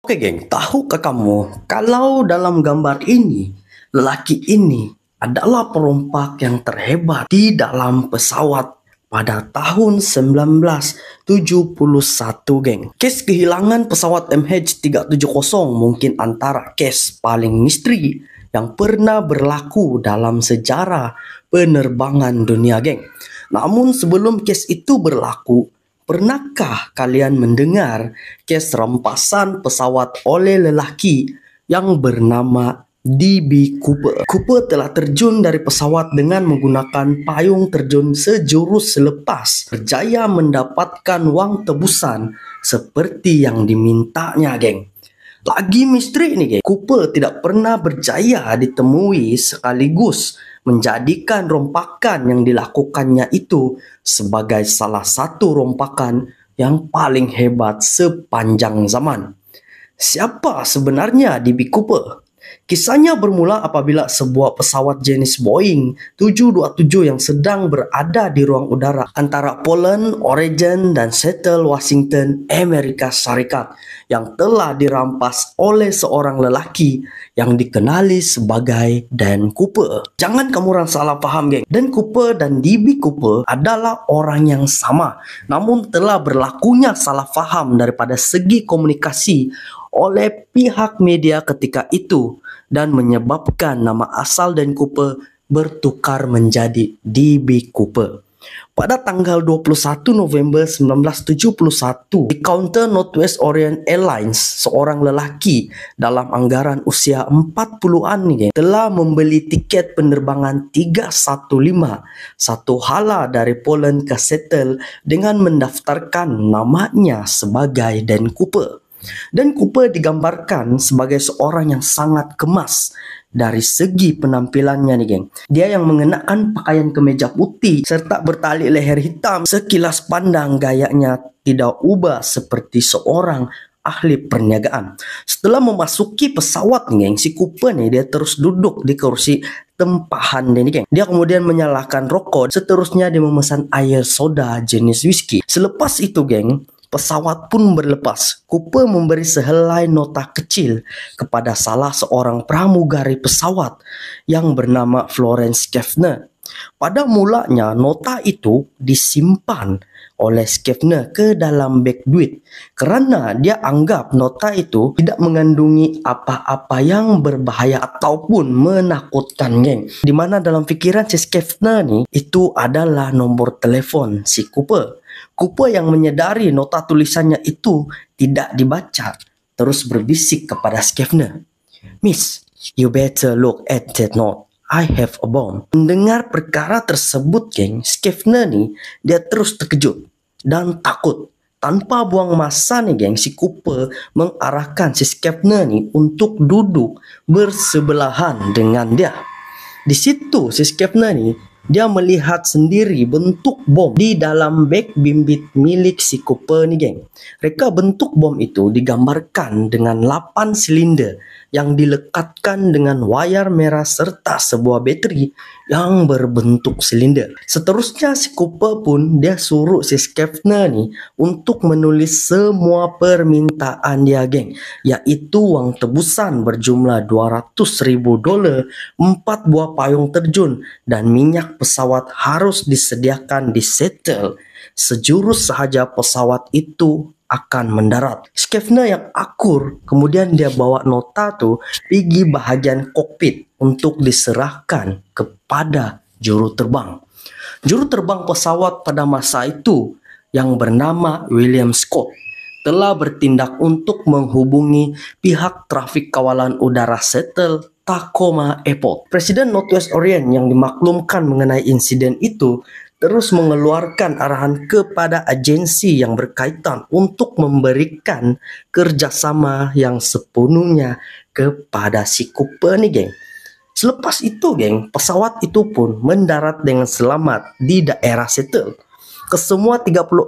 Oke geng, tahukah kamu kalau dalam gambar ini, lelaki ini adalah perompak yang terhebat di dalam pesawat pada tahun 1971 geng. Case kehilangan pesawat MH370 mungkin antara case paling misteri yang pernah berlaku dalam sejarah penerbangan dunia geng. Namun sebelum case itu berlaku, pernahkah kalian mendengar kes rampasan pesawat oleh lelaki yang bernama D.B. Cooper? Cooper telah terjun dari pesawat dengan menggunakan payung terjun sejurus selepas berjaya mendapatkan wang tebusan seperti yang dimintanya, geng. Lagi misteri nih, geng. Cooper tidak pernah berjaya ditemui sekaligus menjadikan rompakan yang dilakukannya itu sebagai salah satu rompakan yang paling hebat sepanjang zaman. Siapa sebenarnya D.B. Cooper? Kisahnya bermula apabila sebuah pesawat jenis Boeing 727 yang sedang berada di ruang udara antara Poland, Oregon, dan Seattle, Washington, Amerika Serikat yang telah dirampas oleh seorang lelaki yang dikenali sebagai Dan Cooper. Jangan kamu orang salah paham, geng. Dan Cooper dan D.B. Cooper adalah orang yang sama, namun telah berlakunya salah paham daripada segi komunikasi oleh pihak media ketika itu dan menyebabkan nama asal Dan Cooper bertukar menjadi D.B. Cooper. Pada tanggal 21 November 1971, di counter Northwest Orient Airlines, seorang lelaki dalam anggaran usia 40-an nih, telah membeli tiket penerbangan 315 satu hala dari Poland ke Seattle dengan mendaftarkan namanya sebagai Dan Cooper. Dan Cooper digambarkan sebagai seorang yang sangat kemas dari segi penampilannya nih, geng. Dia yang mengenakan pakaian kemeja putih serta bertali leher hitam. Sekilas pandang gayanya tidak ubah seperti seorang ahli perniagaan. Setelah memasuki pesawat nih, geng, si Cooper nih dia terus duduk di kursi tempahan nih, geng. Dia kemudian menyalakan rokok. Seterusnya dia memesan air soda jenis whisky. Selepas itu, geng, pesawat pun berlepas. Cooper memberi sehelai nota kecil kepada salah seorang pramugari pesawat yang bernama Florence Schaffner. Pada mulanya nota itu disimpan oleh Schaffner ke dalam beg duit karena dia anggap nota itu tidak mengandungi apa-apa yang berbahaya ataupun menakutkan, geng. Dimana dalam pikiran si Schaffner nih itu adalah nomor telepon si Cooper. Cooper yang menyadari nota tulisannya itu tidak dibaca terus berbisik kepada Schaffner, "Miss, you better look at that note. I have a bomb." Mendengar perkara tersebut, geng, Schaffner nih dia terus terkejut dan takut. Tanpa buang masa nih, geng, si Cooper mengarahkan si Schaffner nih untuk duduk bersebelahan dengan dia. Di situ si Schaffner nih dia melihat sendiri bentuk bom di dalam beg bimbit milik si Cooper nih, geng. Reka bentuk bom itu digambarkan dengan 8 silinder yang dilekatkan dengan wayar merah serta sebuah bateri yang berbentuk silinder. Seterusnya si Cooper pun dia suruh si Schaffner nih untuk menulis semua permintaan dia, geng, yaitu uang tebusan berjumlah $200.000, 4 buah payung terjun, dan minyak pesawat harus disediakan di Seattle sejurus sahaja pesawat itu akan mendarat. Schaffner yang akur kemudian dia bawa nota tuh pergi bahagian kokpit untuk diserahkan kepada juru terbang. Juru terbang pesawat pada masa itu yang bernama William Scott telah bertindak untuk menghubungi pihak trafik kawalan udara Seattle Tacoma Airport. Presiden Northwest Orient yang dimaklumkan mengenai insiden itu terus mengeluarkan arahan kepada agensi yang berkaitan untuk memberikan kerjasama yang sepenuhnya kepada si Cooper nih, geng. Selepas itu, geng, pesawat itu pun mendarat dengan selamat di daerah Seattle. Kesemua 36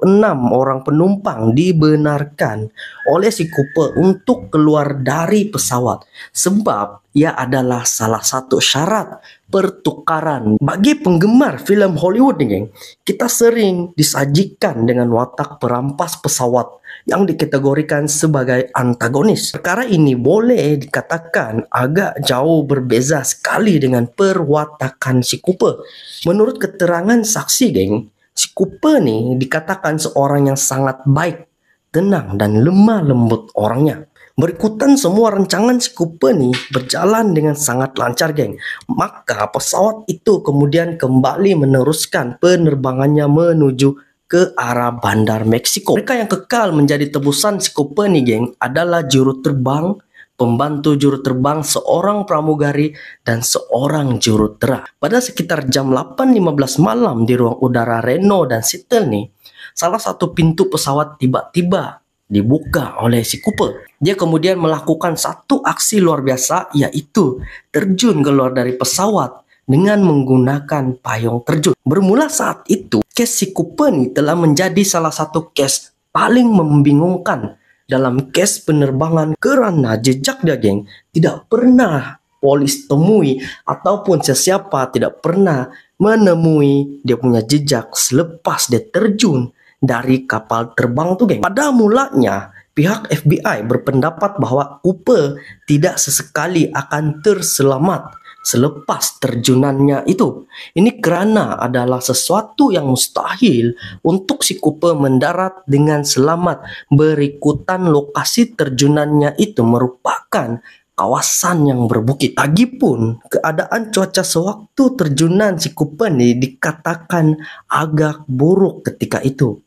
orang penumpang dibenarkan oleh si Cooper untuk keluar dari pesawat sebab ia adalah salah satu syarat pertukaran. Bagi penggemar filem Hollywood nih, geng, kita sering disajikan dengan watak perampas pesawat yang dikategorikan sebagai antagonis. Perkara ini boleh dikatakan agak jauh berbeza sekali dengan perwatakan si Cooper. Menurut keterangan saksi, geng, si Cooper nih dikatakan seorang yang sangat baik, tenang, dan lemah lembut orangnya. Berikutan semua rancangan si Cooper nih berjalan dengan sangat lancar, geng. Maka pesawat itu kemudian kembali meneruskan penerbangannya menuju ke arah bandar Meksiko. Mereka yang kekal menjadi tebusan si Cooper nih, geng, adalah juru terbang, pembantu juru terbang, seorang pramugari, dan seorang juru terang. Pada sekitar jam 8.15 malam di ruang udara Reno dan Seattle nih, salah satu pintu pesawat tiba-tiba dibuka oleh si Cooper. Dia kemudian melakukan satu aksi luar biasa, yaitu terjun keluar dari pesawat dengan menggunakan payung terjun. Bermula saat itu, case si Cooper nih telah menjadi salah satu case paling membingungkan dalam case penerbangan karena jejak dia, geng, tidak pernah polis temui ataupun sesiapa tidak pernah menemui dia punya jejak selepas dia terjun dari kapal terbang tuh, geng. Pada mulanya pihak FBI berpendapat bahwa Cooper tidak sesekali akan terselamat selepas terjunannya itu. Ini karena adalah sesuatu yang mustahil untuk si Cooper mendarat dengan selamat. Berikutan lokasi terjunannya itu merupakan kawasan yang berbukit. Lagipun keadaan cuaca sewaktu terjunan si Cooper ini dikatakan agak buruk ketika itu.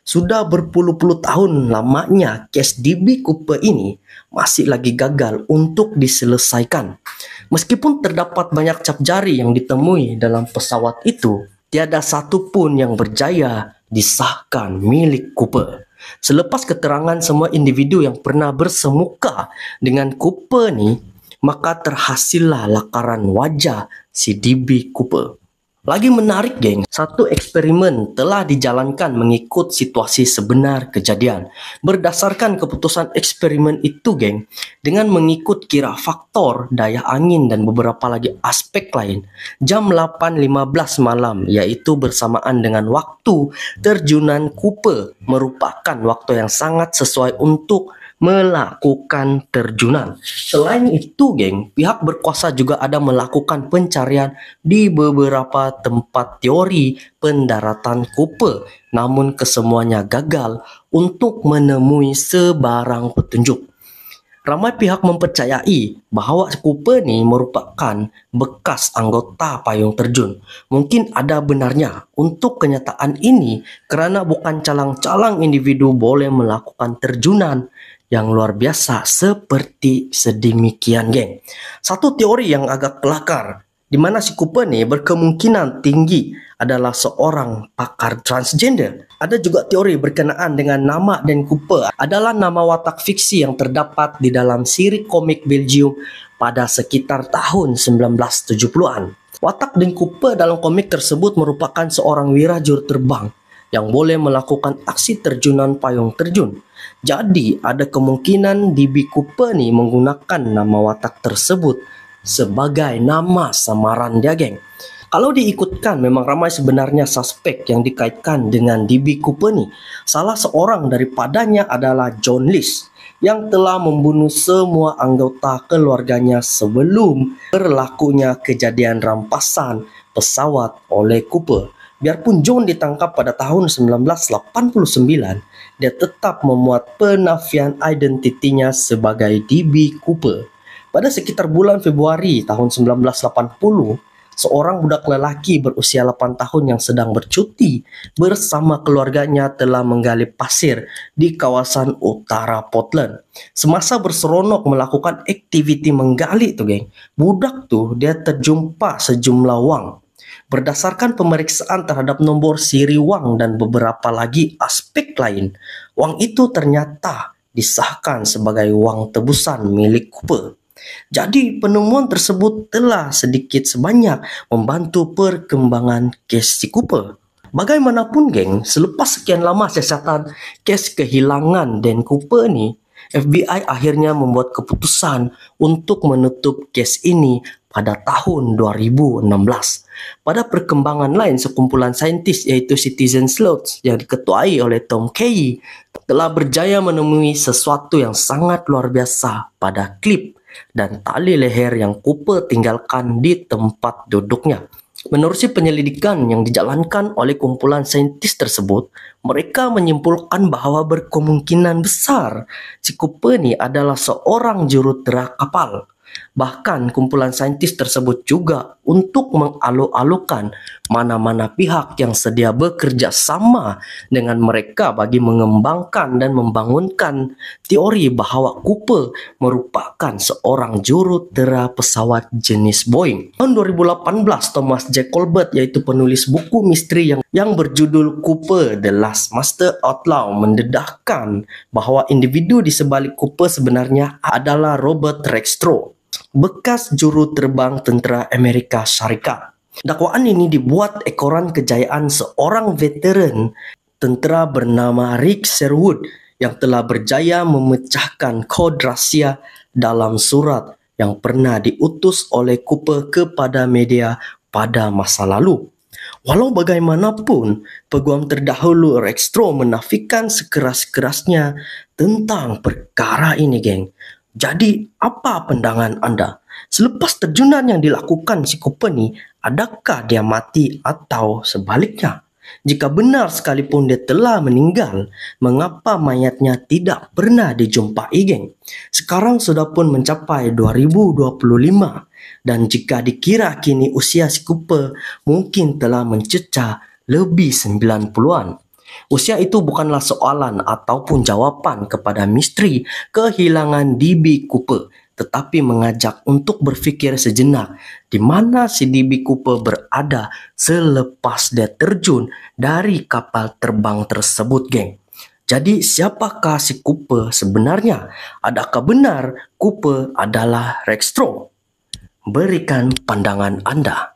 Sudah berpuluh-puluh tahun lamanya case DB Cooper ini masih lagi gagal untuk diselesaikan. Meskipun terdapat banyak cap jari yang ditemui dalam pesawat itu, tiada satu pun yang berjaya disahkan milik Cooper. Selepas keterangan semua individu yang pernah bersemuka dengan Cooper nih, maka terhasillah lakaran wajah si DB Cooper. Lagi menarik, geng, satu eksperimen telah dijalankan mengikut situasi sebenar kejadian. Berdasarkan keputusan eksperimen itu, geng, dengan mengikut kira faktor, daya angin, dan beberapa lagi aspek lain, jam 8.15 malam, yaitu bersamaan dengan waktu terjunan Cooper, merupakan waktu yang sangat sesuai untuk melakukan terjunan. Selain itu, geng, pihak berkuasa juga ada melakukan pencarian di beberapa tempat teori pendaratan Cooper, namun kesemuanya gagal untuk menemui sebarang petunjuk. Ramai pihak mempercayai bahwa Cooper ini merupakan bekas anggota payung terjun. Mungkin ada benarnya untuk kenyataan ini karena bukan calang-calang individu boleh melakukan terjunan yang luar biasa seperti sedemikian, geng. Satu teori yang agak kelakar, di mana si Cooper nih berkemungkinan tinggi adalah seorang pakar transgender. Ada juga teori berkenaan dengan nama Dan Cooper adalah nama watak fiksi yang terdapat di dalam siri komik Belgium pada sekitar tahun 1970-an. Watak Dan Cooper dalam komik tersebut merupakan seorang wirajur terbang yang boleh melakukan aksi terjunan payung terjun. Jadi ada kemungkinan DB Cooper nih menggunakan nama watak tersebut sebagai nama samaran dia, geng. Kalau diikutkan, memang ramai sebenarnya suspek yang dikaitkan dengan DB Cooper nih. Salah seorang daripadanya adalah John List yang telah membunuh semua anggota keluarganya sebelum berlakunya kejadian rampasan pesawat oleh Cooper. Biarpun John ditangkap pada tahun 1989, dia tetap memuat penafian identitinya sebagai DB Cooper. Pada sekitar bulan Februari tahun 1980, seorang budak lelaki berusia 8 tahun yang sedang bercuti bersama keluarganya telah menggali pasir di kawasan utara Portland. Semasa berseronok melakukan aktiviti menggali tuh, geng, budak tuh dia terjumpa sejumlah uang. Berdasarkan pemeriksaan terhadap nomor siri uang dan beberapa lagi aspek lain, uang itu ternyata disahkan sebagai uang tebusan milik Cooper. Jadi penemuan tersebut telah sedikit sebanyak membantu perkembangan case si Cooper. Bagaimanapun geng, selepas sekian lama siasatan kes kehilangan Dan Cooper ni, FBI akhirnya membuat keputusan untuk menutup kes ini pada tahun 2016. Pada perkembangan lain, sekumpulan saintis yaitu Citizen Sleuths yang diketuai oleh Tom Kay telah berjaya menemui sesuatu yang sangat luar biasa pada klip dan tali leher yang Cooper tinggalkan di tempat duduknya. Menerusi penyelidikan yang dijalankan oleh kumpulan saintis tersebut, mereka menyimpulkan bahwa berkemungkinan besar si Cooper ni adalah seorang jurutera kapal. Bahkan kumpulan saintis tersebut juga untuk mengalu-alukan mana-mana pihak yang sedia bekerja sama dengan mereka bagi mengembangkan dan membangunkan teori bahwa Cooper merupakan seorang jurutera pesawat jenis Boeing. Tahun 2018, Thomas J. Colbert yaitu penulis buku misteri yang berjudul Cooper The Last Master Outlaw mendedahkan bahwa individu di sebalik Cooper sebenarnya adalah Robert Rexroth, bekas juru terbang tentera Amerika Syarikat. Dakwaan ini dibuat ekoran kejayaan seorang veteran tentera bernama Rick Sherwood yang telah berjaya memecahkan kod rahsia dalam surat yang pernah diutus oleh Cooper kepada media pada masa lalu. Walau bagaimanapun, peguam terdahulu Rexroth menafikan sekeras-kerasnya tentang perkara ini, geng. Jadi, apa pandangan anda? Selepas terjunan yang dilakukan si Cooper ni, adakah dia mati atau sebaliknya? Jika benar sekalipun dia telah meninggal, mengapa mayatnya tidak pernah dijumpai, geng? Sekarang sudah pun mencapai 2025 dan jika dikira kini usia si Cooper mungkin telah mencecah lebih 90-an. Usia itu bukanlah soalan ataupun jawapan kepada misteri kehilangan DB Cooper, tetapi mengajak untuk berfikir sejenak di mana si DB Cooper berada selepas dia terjun dari kapal terbang tersebut, geng. Jadi siapakah si Cooper sebenarnya? Adakah benar Cooper adalah Rexroth? Berikan pandangan anda.